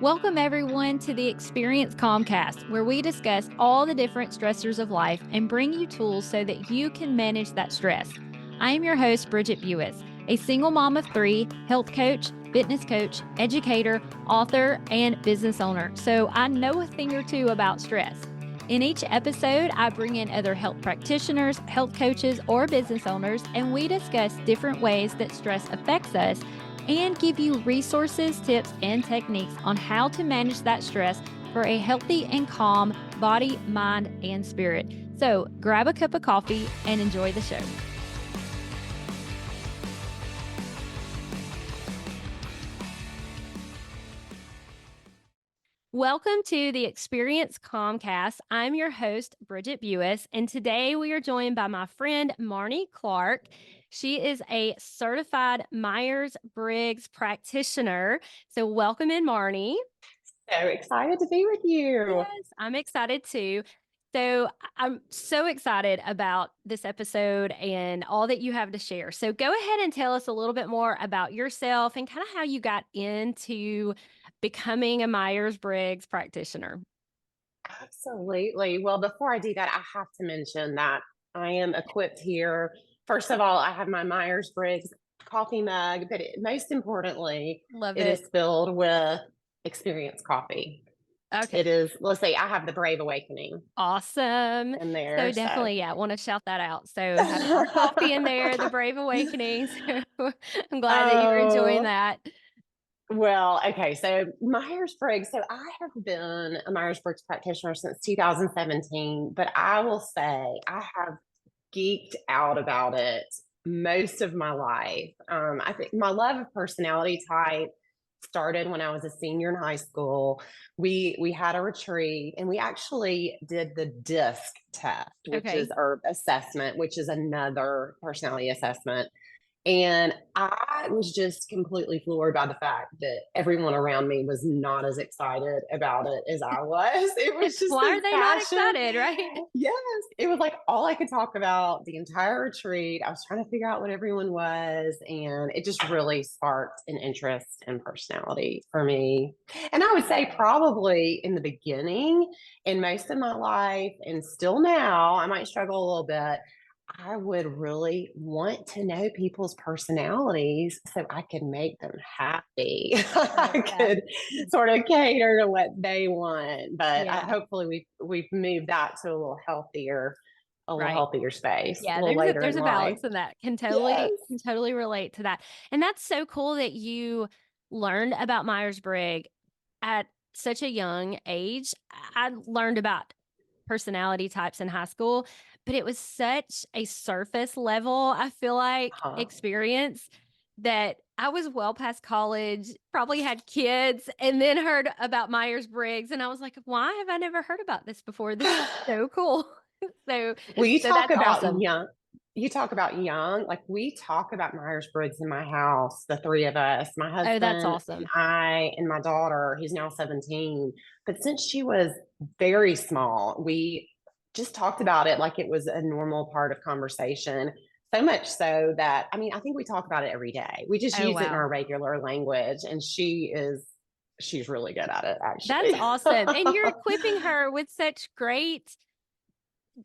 Welcome, everyone, to the Experience Calmcast, where we discuss all the different stressors of life and bring you tools so that you can manage that stress. I am your host, Brigett, a single mom of three, health coach, fitness coach, educator, author, and business owner. So I know a thing or two about stress. In each episode, I bring in other health practitioners, health coaches, or business owners, and we discuss different ways that stress affects us and give you resources, tips, and techniques on how to manage that stress for a healthy and calm body, mind, and spirit. So grab a cup of coffee and enjoy the show. Welcome to the Experience Calmcast. I'm your host, Brigett, and today we are joined by my friend, Marnie Clark. She is a certified Myers-Briggs practitioner. So welcome in, Marnie. So excited to be with you. Yes, I'm excited too. So I'm so excited about this episode and all that you have to share. So go ahead and tell us a little bit more about yourself and kind of how you got into becoming a Myers-Briggs practitioner. Absolutely. Well, before I do that, I have to mention that I am equipped here. First of all, I have my Myers-Briggs coffee mug, but most importantly, Love it it. is filled with experience coffee. Okay. It is, let's say I have the Brave Awakening Awesome. in there. So So definitely, yeah, want to shout that out. So have our coffee in there, the Brave Awakening. So I'm glad that you're enjoying oh, that. well, okay. So Myers-Briggs. So I have been a Myers-Briggs practitioner since 2017, but I will say I have geeked out about it most of my life. I think my love of personality type started when I was a senior in high school. We had a retreat and we actually did the DISC test, which Okay. is or assessment, which is another personality assessment. And I was just completely floored by the fact that everyone around me was not as excited about it as I was. It was just Why this are they not passion. excited, right? Yes, it was like all I could talk about the entire retreat. I was trying to figure out what everyone was, and it just really sparked an interest in personality for me. And I would say, probably in the beginning, in most of my life, and still now, I might struggle a little bit. I would really want to know people's personalities so I could make them happy. I Yeah. could sort of cater to what they want. But Yeah. hopefully we've moved that to a little Right. healthier space a Yeah, little later there's in a life. balance in that. Yes. Can totally relate to that. And that's so cool that you learned about Myers-Briggs at such a young age. I learned about personality types in high school, but it was such a surface level, I feel like, Huh. experience that I was well past college, probably had kids, and then heard about Myers-Briggs. And I was like, why have I never heard about this before? This is so cool. so, Well, so that's awesome. you talk about young, like we talk about Myers-Briggs in my house, the three of us, my Oh, that's husband and awesome. I and my daughter, who's now 17. But since she was very small, we just talked about it like it was a normal part of conversation. So much so that, I mean, I think we talk about it every day. We just Oh, use it in wow. our regular language, and she's really good at it, That's actually. awesome. And you're equipping her with such great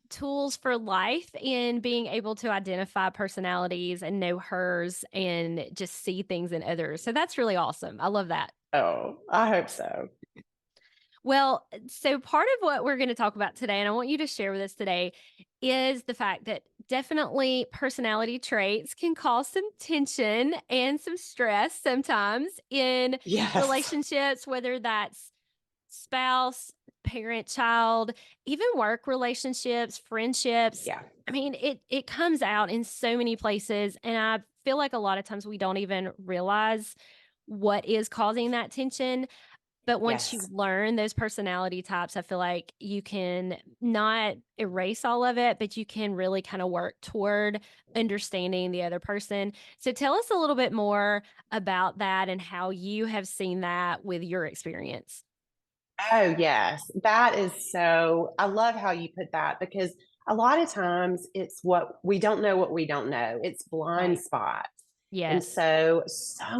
tools for life in being able to identify personalities and know hers and just see things in others. So that's really awesome. I love that. Oh, I hope so. Well, so part of what we're going to talk about today, and I want you to share with us today, is the fact that definitely personality traits can cause some tension and some stress sometimes in Yes. relationships, whether that's spouse, parent, child, even work relationships, friendships. Yeah. I mean, it comes out in so many places, and I feel like a lot of times we don't even realize what is causing that tension. But once you Yes. learn those personality types, I feel like you can not erase all of it, but you can really kind of work toward understanding the other person. So tell us a little bit more about that and how you have seen that with your experience. Oh, yes. That is so, I love how you put that because a lot of times it's what we don't know what we don't know. It's blind Right. spots. And Yes. so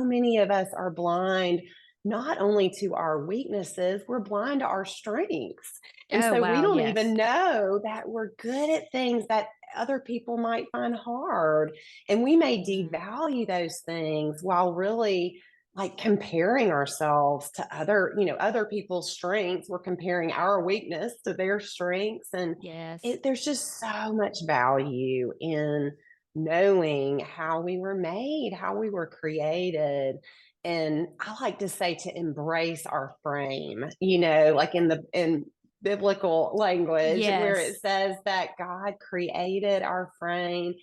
many of us are blind not only to our weaknesses, we're blind to our strengths. And Oh, so we wow. don't Yes. even know that we're good at things that other people might find hard. And we may Mm. devalue those things while really like comparing ourselves to other people's strengths. We're comparing our weakness to their strengths. And Yes. there's just so much value in knowing how we were made, how we were created. And I like to say to embrace our frame, like in biblical language where it Yes. says that God created our frame.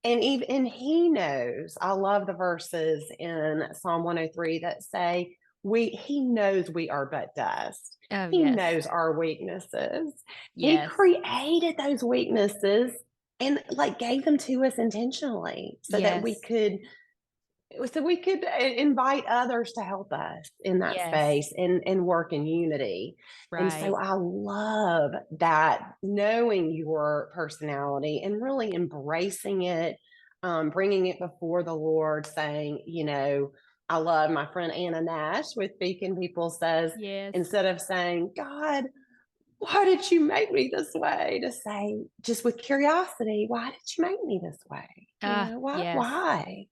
And even he knows. I love the verses in Psalm 103 that say he knows we are but dust. Oh, He yes. knows our weaknesses. And he Yes. created those weaknesses and like gave them to us intentionally Yes. so we could invite others to help us in that Yes. space and work in unity. And so Right. I love that, knowing your personality and really embracing it, bringing it before the Lord, saying, I love my friend Anna Nash with Beacon People says, Yes. instead of saying, God, why did you make me this way? To say, just with curiosity, why did you make me this way? Yes. Why?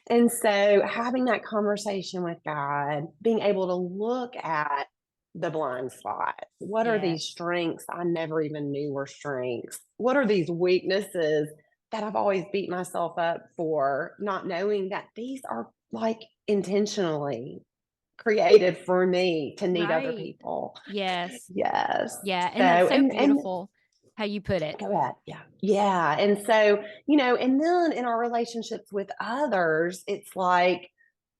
And so having that conversation with God, being able to look at the blind spots. What are these Yes. strengths I never even knew were strengths? What are these weaknesses that I've always beat myself up for, not knowing that these are like intentionally created for me to need other Right. people. Yes. Yes. Yeah, So, and that's so and beautiful how you put it. go ahead. Yeah. Yeah. And so, and then in our relationships with others, it's like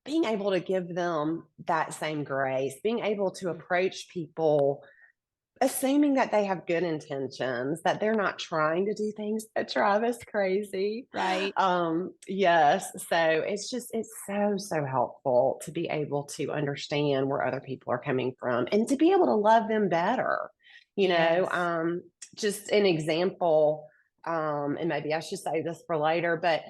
being able to give them that same grace, being able to Mm. approach people, assuming that they have good intentions, that they're not trying to do things that drive us crazy. Right. Yes. So it's so, so helpful to be able to understand where other people are coming from and to be able to love them better. You know, Yes. just an example, and maybe I should save this for later, but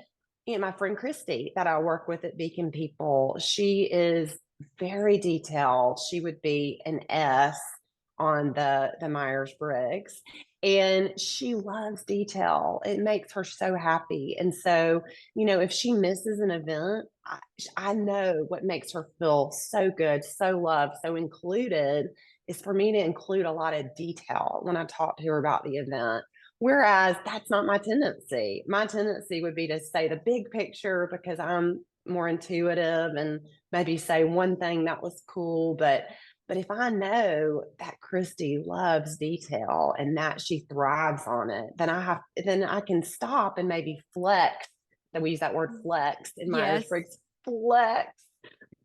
my friend Christy that I work with at Beacon People, she is very detailed. She would be an S on the Myers Briggs, and she loves detail. It makes her so happy. And so, if she misses an event, I know what makes her feel so good, so loved, so included is for me to include a lot of detail when I talk to her about the event. Whereas that's not my tendency. My tendency would be to say the big picture because I'm more intuitive and maybe say one thing that was cool. But if I know that Christy loves detail and that she thrives on it, then I can stop and maybe flex. That we use that word flex in Myers Yes. Briggs, flex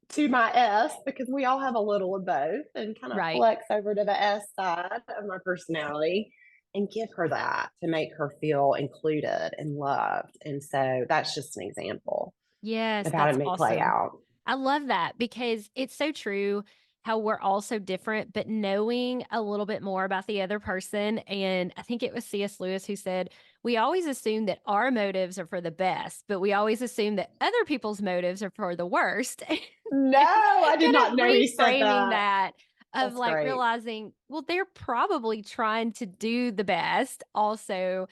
to my S because we all have a little of both, and kind of Right. flex over to the S side of my personality and give her that to make her feel included and loved. And so that's just an example Yes, of how it that's may play awesome. out. I love that because it's so true how we're all so different, but knowing a little bit more about the other person. And I think it was C.S. Lewis who said, we always assume that our motives are for the best, but we always assume that other people's motives are for the worst. No, And I did kind not of know he said reframing that. that of That's like great. realizing, well, they're probably trying to do the best also.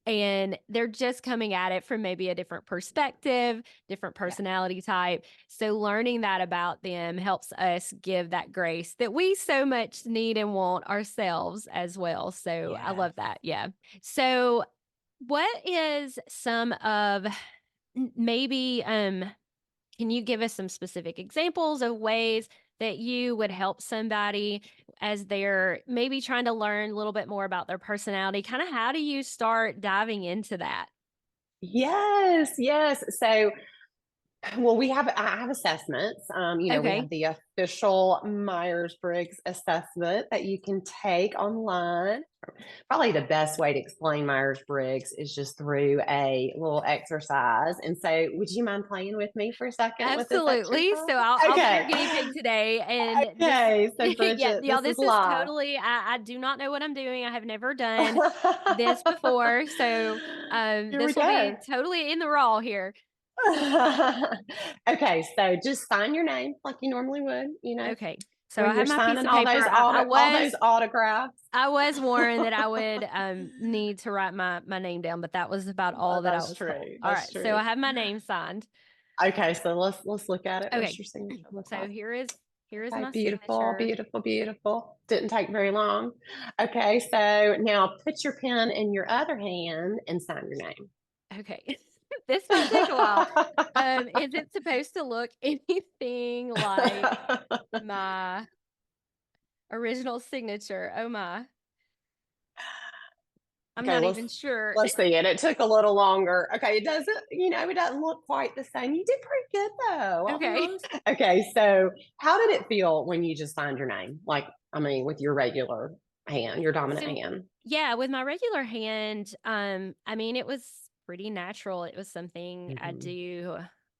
And they're just coming at it from maybe a different perspective, different Yeah. personality type. So learning that about them helps us give that grace that we so much need and want ourselves as well. So I Yes. love that. Yeah. So what is some of maybe can you give us some specific examples of ways that you would help somebody as they're maybe trying to learn a little bit more about their personality? Kind of how do you start diving into that? Yes. Yes. So, well, I have assessments. We have Okay. the official Myers Briggs assessment that you can take online. Probably the best way to explain Myers Briggs is just through a little exercise. And so, would you mind playing with me for a second with this Absolutely. exercise? So I'll be your Okay. guinea pig today. And this, Okay. So, yeah, Bridget, y'all, this is this is live. totally, I do not know what I'm doing. I have never done this before. So Here we this will be go. totally in the raw here. Okay, so just sign your name like you normally would, Okay. So I when have you're my piece signing of paper. all those autographs. I was warned that I would need to write my name down, but that was about all that I That's was told. true. All That's right. So true. I have my name signed. Okay, so let's look at it. What's Okay. your signature look So like? here is Okay, my beautiful, signature. beautiful, beautiful. Didn't take very long. Okay, so now put your pen in your other hand and sign your name. Okay. This might take a while. Is it supposed to look anything like my original signature? Oh my. I'm Okay, not even sure. let's see it. It took a little longer. Okay, it doesn't look quite the same. You did pretty good though, I'll be Okay. honest. Okay, so how did it feel when you just signed your name? Like, I mean, with your regular hand, your dominant So hand. yeah, with my regular hand, I mean, it was pretty natural. It was something I Hmm. do.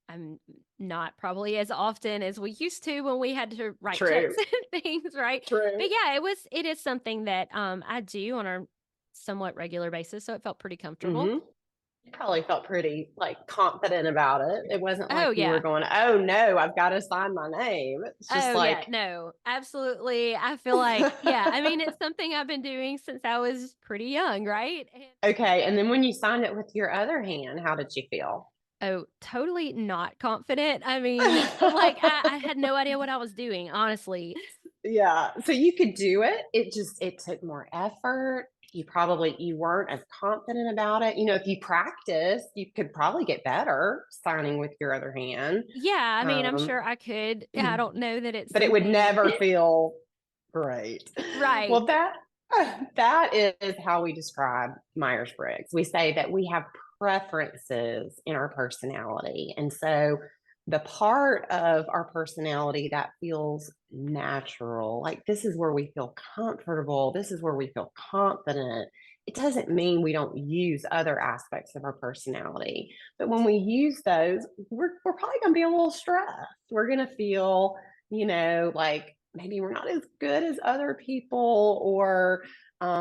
I'm not probably as often as we used to when we had to write checks True, and things, right? But true. yeah, it is something that I do on a somewhat regular basis, so it felt pretty comfortable. Hmm. You probably felt pretty like confident about it. It wasn't like Oh you were yeah. going, "Oh no, I've got to sign my name." It's just Oh yeah, like, no, absolutely. I feel like, yeah, I mean, it's something I've been doing since I was pretty young, right? And okay. And then when you signed it with your other hand, how did you feel? oh, totally not confident. I mean, like I had no idea what I was doing, honestly. Yeah. So you could do it. It took more effort. You weren't as confident about it. If you practice, you could probably get better signing with your other hand. Yeah, I mean, I'm Um, sure I could. I don't know that it's but it would something never feel great. Well, right. that is how we describe Myers-Briggs. We say that we have preferences in our personality. And so the part of our personality that feels natural, like this is where we feel comfortable, this is where we feel confident. It doesn't mean we don't use other aspects of our personality. But when we use those, we're probably going to be a little stressed. We're going to feel, like maybe we're not as good as other people, or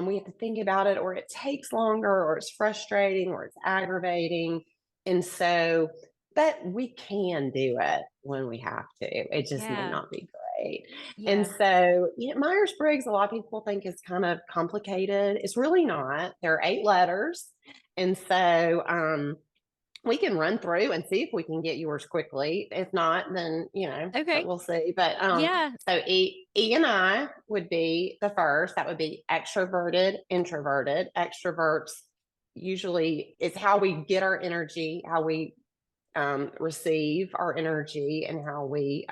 we have to think about it, or it takes longer, or it's frustrating, or it's aggravating. And so, but we can do it when we have to. It just may Yeah. not be great. And Yeah. so, Myers Briggs, a lot of people think is kind of complicated. It's really not. There are 8 letters. And so, we can run through and see if we can get yours quickly. If not, then but Okay. we'll see. But Yeah. so E and I would be the first. That would be extroverted, introverted. Extroverts usually is how we get our energy, how we receive our energy, and how we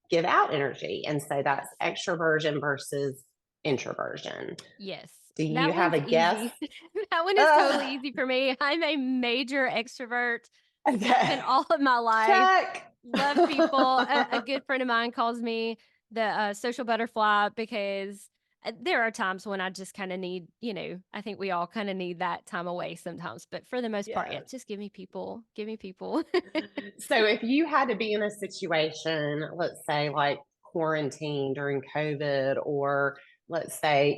give out energy. And so that's extroversion versus introversion. Yes. Do you That have one's a guess? easy. That one is totally Uh, easy for me. I'm a major extrovert. Spent okay. all of my life. Check. Love people. A good friend of mine calls me the social butterfly because there are times when I just kind of need, I think we all kind of need that time away sometimes. But for the most part, yeah, Yeah. just give me people. Give me people. So if you had to be in a situation, let's say like quarantine during COVID, or let's say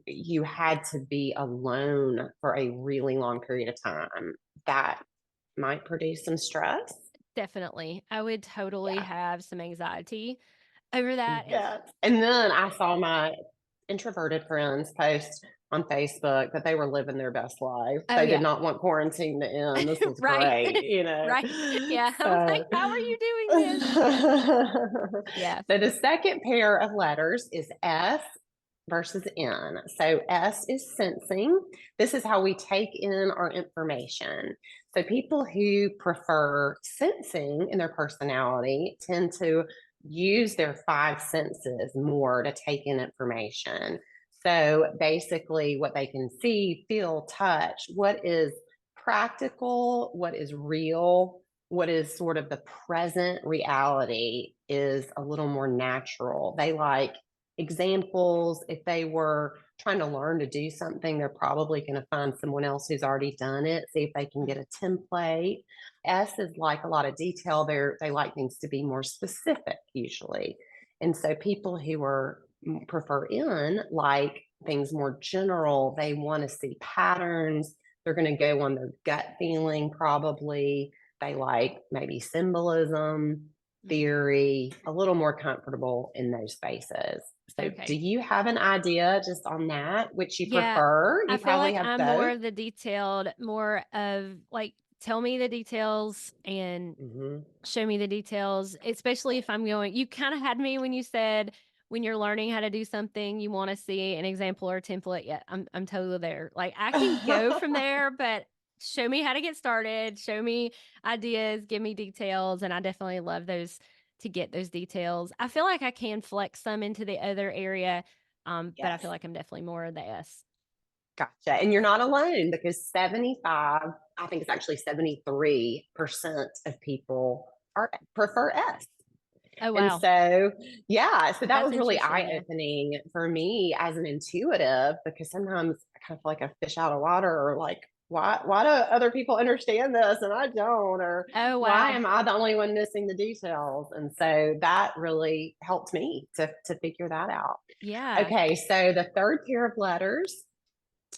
you had to be alone for a really long period of time, that might produce some stress. Definitely. I would totally Yeah. have some anxiety over that. And Yes. And then I saw my introverted friends post on Facebook that they were living their best life. oh, They did yeah. not want quarantine to end. This was Right. great. Right. Yeah. I was like, So, how are you doing this? Yeah. Yeah. so the second pair of letters is S versus N. So S is sensing. This is how we take in our information. So people who prefer sensing in their personality tend to use their 5 senses more to take in information. So basically, what they can see, feel, touch, what is practical, what is real, what is sort of the present reality is a little more natural. They like examples. If they were trying to learn to do something, they're probably going to find someone else who's already done it, see if they can get a template. S is like a lot of detail. They like things to be more specific usually. And so people who are prefer N like things more general. They want to see patterns. They're going to go on their gut feeling probably. They like maybe symbolism, Mhm. theory, a little more comfortable in those spaces. So, do Okay. you have an idea just on that, which you Yeah. prefer? I You feel probably like have I'm more both. of the detailed, more of like, tell me the details and Hmm. show me the details, especially if I'm going, you kind of had me when you said when you're learning how to do something, you want to see an example or a template. Yeah, I'm totally there. Like I can go from there, but show me how to get started, show me ideas, give me details. And I definitely love those to get those details. I feel like I can flex some into the other area. But I feel Yes. like I'm definitely more of the S. Gotcha. And you're not alone because 75, I think it's actually 73% of people prefer S. Oh, And wow. so, yeah, so that That's was really interesting. eye Yeah. opening for me as an intuitive because sometimes I kind of feel like a fish out of water or like, why do other people understand this and I don't? Or Oh, why wow. am I the only one missing the details? And so that really helped me to figure that out. Yeah. Okay, so the third pair of letters,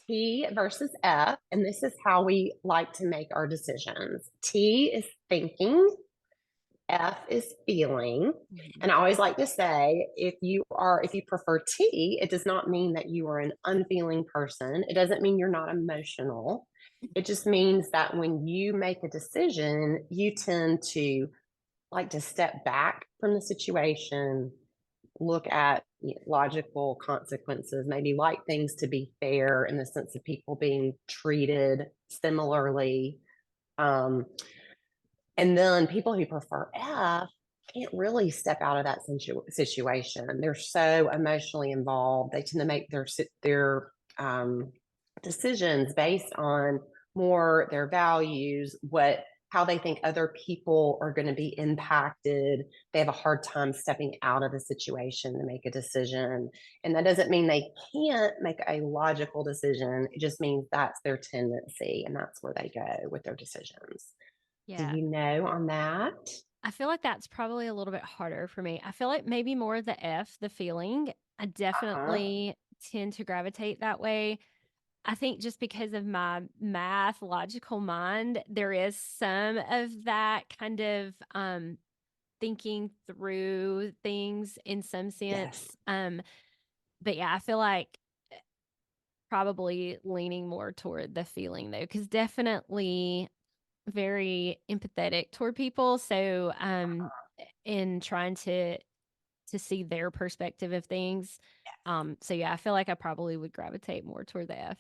T versus F, and this is how we like to make our decisions. T is thinking, F is feeling. Mhm. And I always like to say if you prefer T, it does not mean that you are an unfeeling person. It doesn't mean you're not emotional. It just means that when you make a decision, you tend to like to step back from the situation, look at logical consequences, maybe like things to be fair in the sense of people being treated similarly. Um, and then people who prefer F can't really step out of that situation. They're so emotionally involved. They tend to make their decisions based on more their values, what how they think other people are going to be impacted. They have a hard time stepping out of a situation to make a decision. And that doesn't mean they can't make a logical decision. It just means that's their tendency and that's where they go with their decisions. Do Yeah. you know on that? I feel like that's probably a little bit harder for me. I feel like maybe more of the F, the feeling. I Uh-huh. definitely tend to gravitate that way. I think just because of my math logical mind, there is some of that kind of thinking through things in some Yes. sense. But yeah, I feel like probably leaning more toward the feeling though, because definitely very empathetic toward people. So, in trying to see their perspective of things. So yeah, I feel like I probably would gravitate more toward the F.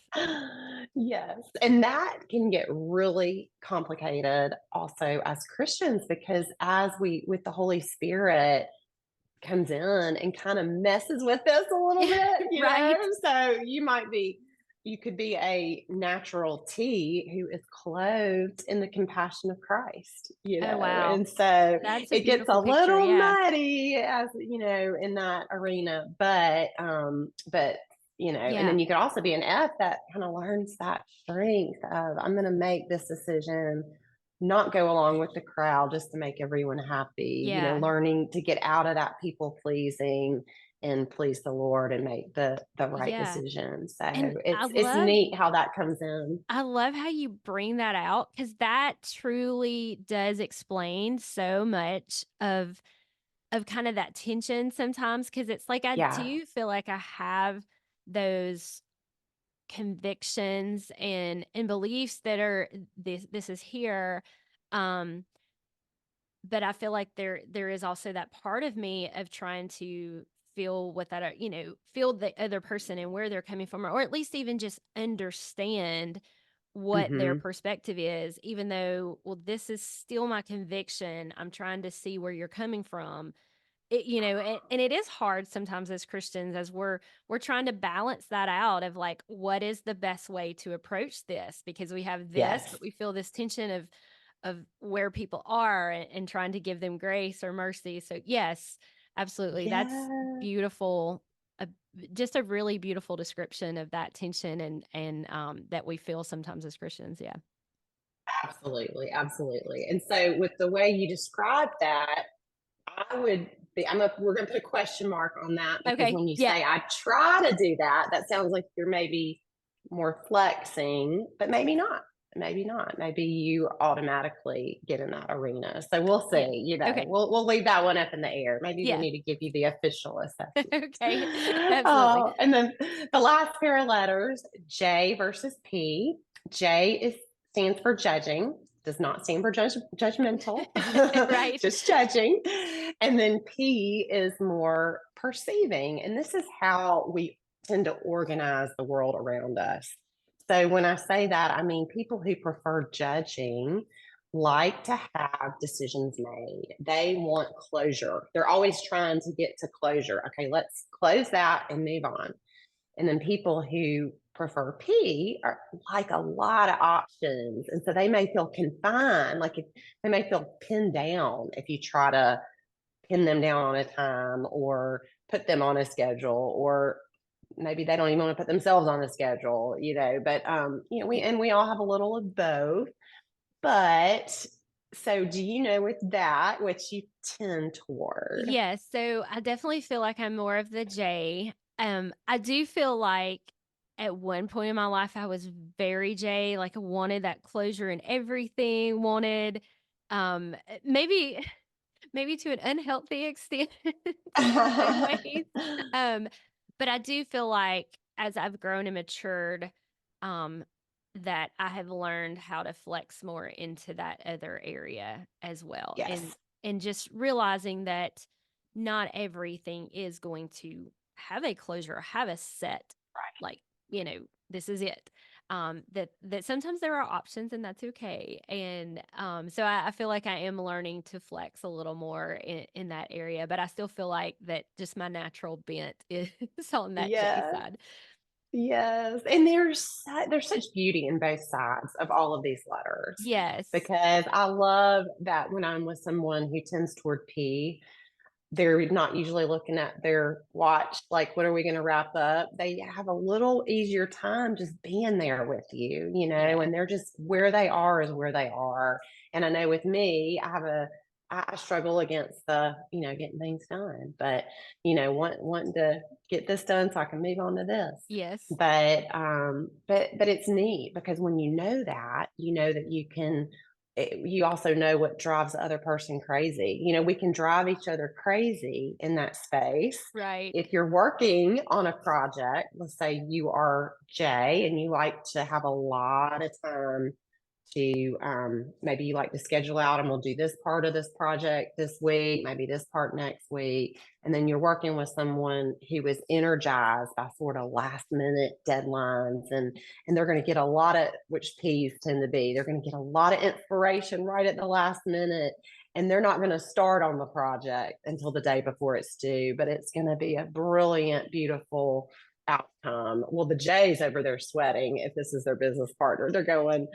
Yes. And that can get really complicated also as Christians because as we, with the Holy Spirit, comes in and kind of messes with this a little bit, you know? Right. So you could be a natural T who is clothed in the compassion of Christ, you Oh, know? wow. And so That's a it gets beautiful a picture. little Yeah. muddy as, in that arena. But and Yeah. then you could also be an F that kind of learns that strength of I'm gonna make this decision not go along with the crowd just to make everyone happy, Yeah. learning to get out of that people pleasing and please the Lord and make the right Yeah. decision. So And it's neat how that comes in. I love how you bring that out because that truly does explain so much of kind of that tension sometimes. Because it's like I Yeah. do feel like I have those convictions and beliefs that are this is here. Um, but I feel like there is also that part of me of trying to feel what that feel the other person and where they're coming from, or at least even just understand what their Hmm. perspective is, even though, well, this is still my conviction. I'm trying to see where you're coming from. And it is hard sometimes as Christians as we're trying to balance that out of like what is the best way to approach this because we have this, Yes. but we feel this tension of where people are and trying to give them grace or mercy. So yes, absolutely. That's Yeah. beautiful. Uh, just a really beautiful description of that tension and that we feel sometimes as Christians. Yeah. Absolutely. Absolutely. And so with the way you describe that, I would be, we're going to put a question mark on that because Okay. when you Yeah. say I try to do that, that sounds like you're maybe more flexing, but maybe not. maybe not. Maybe you automatically get in that arena. So we'll Yeah. see. Okay. We'll leave that one up in the air. Maybe we Yeah. need to give you the official assessment. Okay. Absolutely. And then the last pair of letters, J versus P. J is stands for judging. Does not stand for judgmental, Right. just judging. And then P is more perceiving. And this is how we tend to organize the world around us. So when I say that, I mean people who prefer judging like to have decisions made. They want closure. They're always trying to get to closure. Okay, let's close that and move on. And then people who prefer P are like a lot of options. And so they may feel confined, like if, they may feel pinned down if you try to pin them down on a time or put them on a schedule, or maybe they don't even want to put themselves on a schedule, but we all have a little of both. But so do you know with that which you tend toward? Yes, so I definitely feel like I'm more of the J. I do feel like at one point in my life I was very J, like I wanted that closure in everything, wanted maybe maybe to an unhealthy extent in some ways. Um, but I do feel like as I've grown and matured, um, that I have learned how to flex more into that other area as well. And Yes. just realizing that not everything is going to have a closure or have a set, like, this is it. That sometimes there are options and that's okay. And so I feel like I am learning to flex a little more in that area, but I still feel like that just my natural bent is on that J Yes. side. Yes, and there's such beauty in both sides of all of these letters, Yes. because I love that when I'm with someone who tends toward P, they're not usually looking at their watch, like, "What are we gonna wrap up?" They have a little easier time just being there with you, Yeah. and they're just where they are is where they are, and I know with me, I struggle against getting things done, but, wanting to get this done so I can move on to this. Yes. But it's neat because when you know that you also know what drives the other person crazy. We can drive each other crazy in that space. Right. If you're working on a project, let's say you are Jay and you like to have a lot of time to maybe you like to schedule out and we'll do this part of this project this week, maybe this part next week. And then you're working with someone who is energized by sort of last minute deadlines, and they're going to get a lot of, which P's tend to be, they're going to get a lot of inspiration right at the last minute. And they're not going to start on the project until the day before it's due, but it's going to be a brilliant, beautiful outcome. Well, the J's over there sweating if this is their business partner. They're going,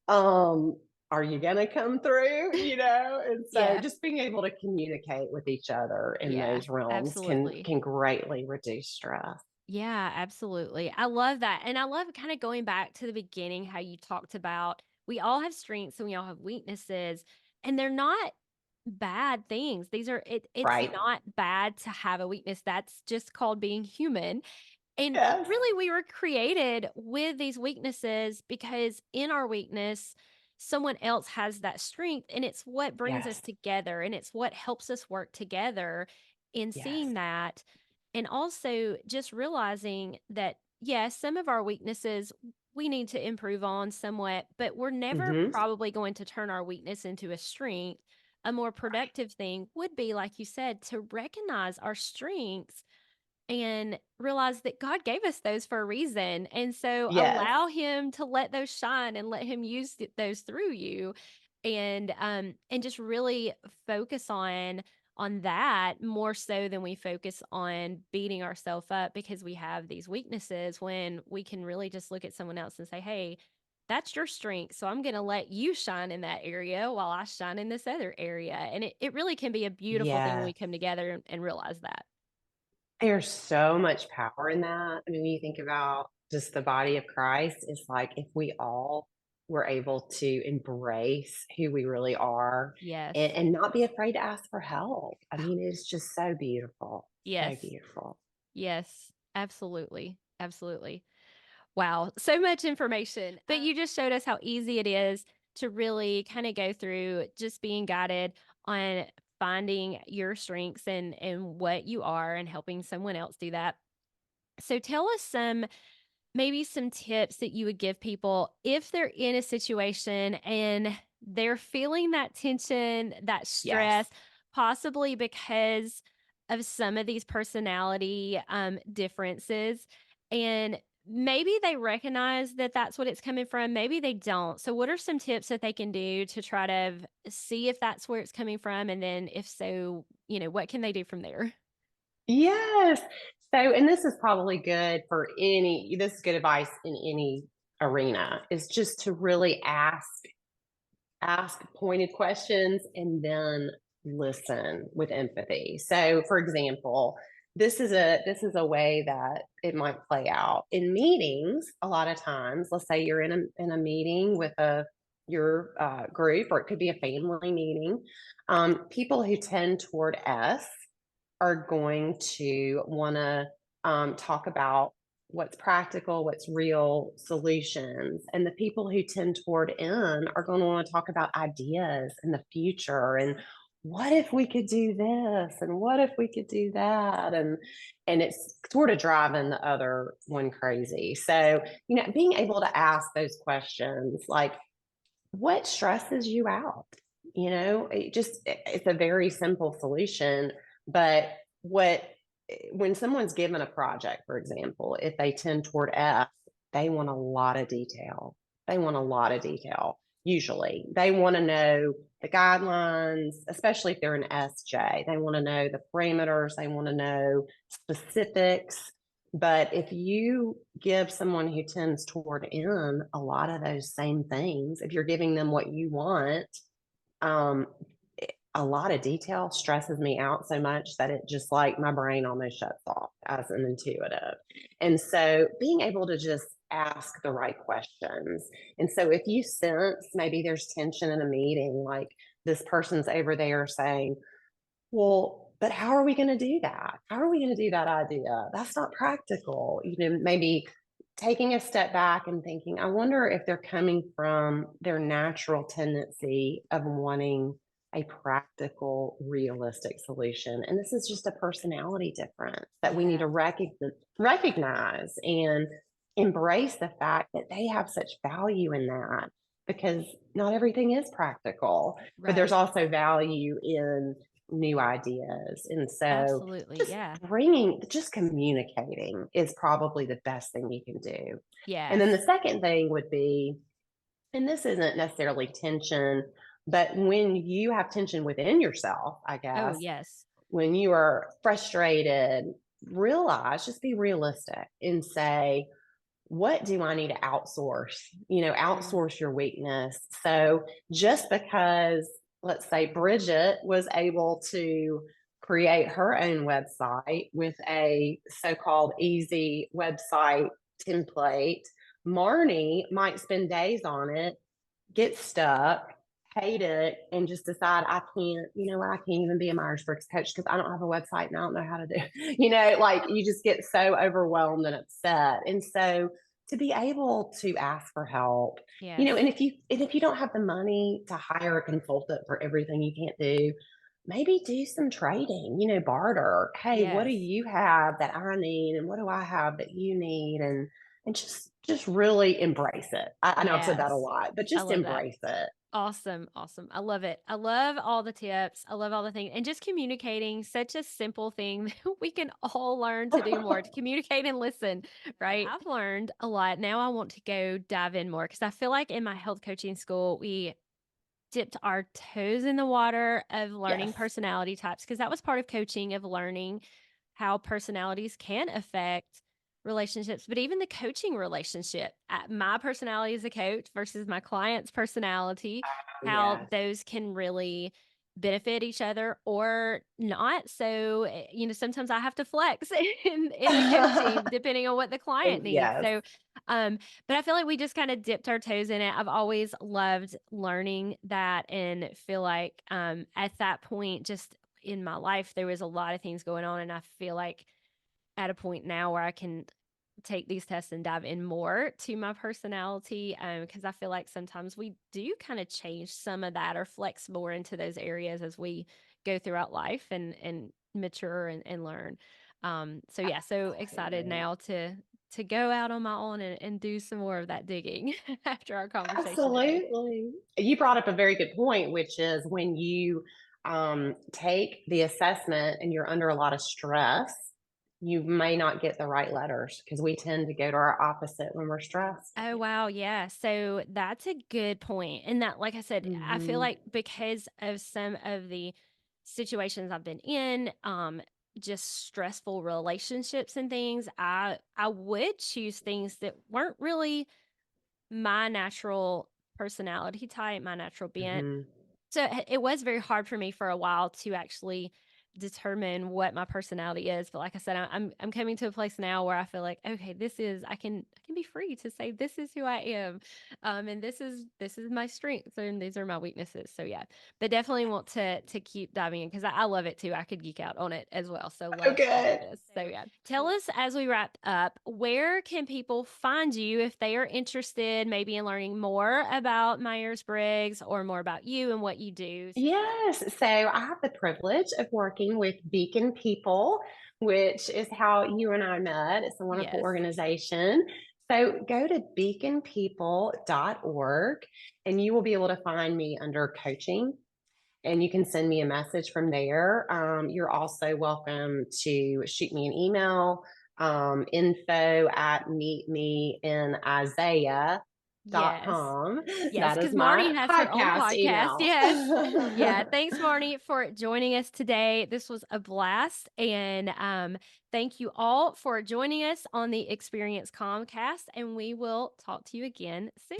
um, are you going to come through? And so Yeah. just being able to communicate with each other in Yeah. those realms can Absolutely. can greatly reduce stress. Yeah, absolutely. I love that. And I love kind of going back to the beginning, how you talked about we all have strengths and we all have weaknesses, and they're not bad things. It's Right. not bad to have a weakness. That's just called being human. And Yes. really, we were created with these weaknesses because in our weakness, someone else has that strength. And it's what brings us Yes. together and it's what helps us work together in Yes. seeing that. And also just realizing that, yes, some of our weaknesses we need to improve on somewhat, but we're never Hmm. probably going to turn our weakness into a strength. A more productive thing would be, like you said, to recognize our strengths and realize that God gave us those for a reason. And so Yes. allow him to let those shine and let him use those through you, and just really focus on that more so than we focus on beating ourselves up because we have these weaknesses, when we can really just look at someone else and say, "Hey, that's your strength. So I'm going to let you shine in that area while I shine in this other area." And it really can be a beautiful thing when we Yes. come together and realize that. There's so much power in that. I mean, when you think about just the body of Christ, it's like if we all were able to embrace who we really are, and, Yes. and not be afraid to ask for help. I mean, it's just so beautiful. So Yes. beautiful. Yes. Absolutely. Absolutely. Wow, so much information. But you just showed us how easy it is to really kind of go through just being guided on finding your strengths and what you are and helping someone else do that. So tell us maybe some tips that you would give people if they're in a situation and they're feeling that tension, that Yes. stress, possibly because of some of these personality differences. And maybe they recognize that that's what it's coming from. Maybe they don't. So, what are some tips that they can do to try to see if that's where it's coming from? And then, if so, what can they do from there? Yes. So, and this is probably good for this is good advice in any arena, is just to really ask pointed questions and then listen with empathy. So, for example, this is a way that it might play out in meetings. A lot of times, let's say you're in a meeting with your group, or it could be a family meeting. People who tend toward S are going to want to talk about what's practical, what's real solutions. And the people who tend toward N are going to want to talk about ideas and the future and what if we could do this and what if we could do that, and it's sort of driving the other one crazy. So, being able to ask those questions like, what stresses you out? It's a very simple solution, but what when someone's given a project, for example, if they tend toward F, they want a lot of detail. They want a lot of detail. Usually, they want to know the guidelines, especially if they're an SJ. They want to know the parameters, they want to know specifics. But if you give someone who tends toward N a lot of those same things, if you're giving them what you want, um, a lot of detail stresses me out so much that it just like my brain almost shuts off as an intuitive. And so being able to just ask the right questions. And so if you sense maybe there's tension in a meeting, like this person's over there saying, well, but how are we going to do that? How are we going to do that idea? That's not practical. Maybe taking a step back and thinking, I wonder if they're coming from their natural tendency of wanting a practical, realistic solution. And this is just a personality difference that we need Yeah. to recognize and embrace the fact that they have such value in that, because not everything is practical, but there's Right. also value in new ideas. And so Absolutely. Yeah. just communicating is probably the best thing you can do. And then the Yes. second thing would be, and this isn't necessarily tension, but when you have tension within yourself, I Oh, guess, yes. when you are frustrated, just be realistic and say, what do I need to outsource? Yeah. Outsource your weakness. So just because, let's say, Brigett was able to create her own website with a so called easy website template, Marnie might spend days on it, get stuck, hate it, and just decide, I can't, I can't even be a Myers-Briggs coach because I don't have a website and I don't know how to do it. Like you just get so overwhelmed and upset. And so to be able to ask for help, Yes. and if you don't have the money to hire a consultant for everything you can't do, maybe do some trading, barter. Hey, what do Yes. you have that I need? And what do I have that you need? And just really embrace it. I know I've said that a Yes. lot, but I just love that. embrace it. Awesome. Awesome. I love it. I love all the tips. I love all the things and just communicating, such a simple thing that we can all learn to do more to communicate and listen, right? I've learned a lot. Now I want to go dive in more because I feel like in my health coaching school, we dipped our toes in the water of learning Yes. personality types because that was part of coaching, of learning how personalities can affect relationships, but even the coaching relationship. My personality as a coach versus my client's personality, how Yes. those can really benefit each other or not. So, sometimes I have to flex in the coaching depending on what the client needs. Yes. So, but I feel like we just kind of dipped our toes in it. I've always loved learning that and feel like at that point, just in my life, there was a lot of things going on. And I feel like at a point now where I can take these tests and dive in more to my personality, because I feel like sometimes we do kind of change some of that or flex more into those areas as we go throughout life and mature and learn. So yeah, so excited Absolutely. now to go out on my own and do some more of that digging after our conversation today. Absolutely. You brought up a very good point, which is when you take the assessment and you're under a lot of stress, you may not get the right letters because we tend to go to our opposite when we're stressed. Oh, wow, yeah, so that's a good point, and that like I said, I feel Hmm. like because of some of the situations I've been in, just stressful relationships and things, I would choose things that weren't really my natural personality type, my natural bent. Hmm. So it was very hard for me for a while to actually determine what my personality is. But like I said, I'm coming to a place now where I feel like, okay, this is I can be free to say this is who I am, and this is my strengths and these are my weaknesses. So yeah, but definitely want to keep diving in because I love it too. I could geek out on it as well. So Oh, love all of good. this. So yeah, tell us as we wrap up, where can people find you if they are interested, maybe in learning more about Myers Briggs or more about you and what you do? Yes. So I have the privilege of working with Beacon People, which is how you and I met. It's a wonderful Yes. organization. So go to beaconpeople.org and you will be able to find me under coaching and you can send me a message from there. You're also welcome to shoot me an email, info at Yes. meetmeiisaiah.com. Yes, That is because my Marnie has her own podcast podcast. email. Yes. Yeah. Thanks, Marnie, for joining us today. This was a blast. And thank you all for joining us on the Experience Comcast. And we will talk to you again soon.